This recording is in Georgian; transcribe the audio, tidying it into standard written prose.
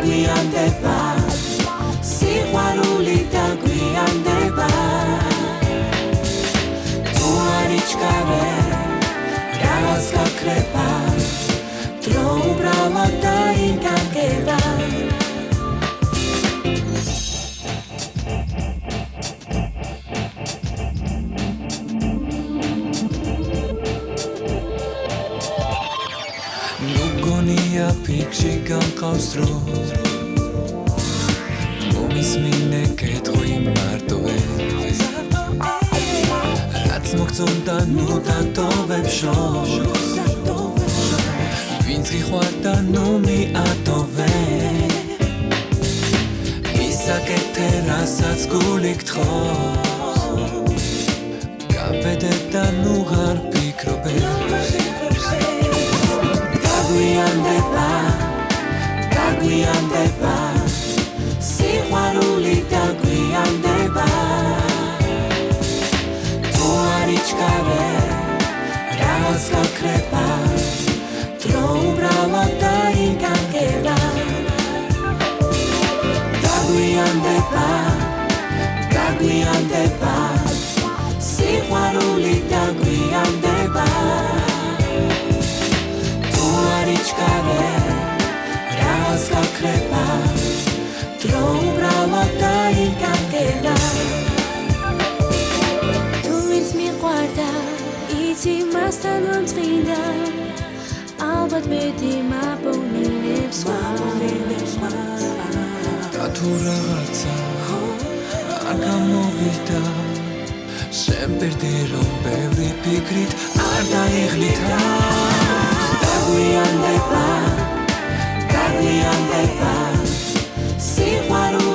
დაგვიანდება სიყვარული დაგვიანდება თუ არ იჩქარე რაღაც გაქრება დრო უბრალოდ დაინგანგება ნუგონია ფიქში გამყავს დრო მომისმინე კეთხვი მარტოე რაც მოგწონდა ნუ დატოვებ შორს ვინც გიხვარდა ნუ მიატოვე ისაკეთე რასაც გული გთხოვს გაბედე და ნუ ღარ ფიქრობე დაგვიანდება სიყვარული დაგვიანდება თუ არ იჩქარე რაღაც გაქრება დრო უბრალოდ დაინგანგება დაგვიანდება სიყვარული დაგვიანდება თუ არ იჩქარე რაღაც გაქრება დრო უბრალოდ დაინგანგება თუ ვინც მიყვარდა იცი მასთან მომწყინდა ალბათ მეტი მაპოვნინებს და თუ რაღაცა არ გამოვიდა შენ პირდი რომ ბევრი ფიქრით არ დაიღლითა დაგვიანდება სიყვარული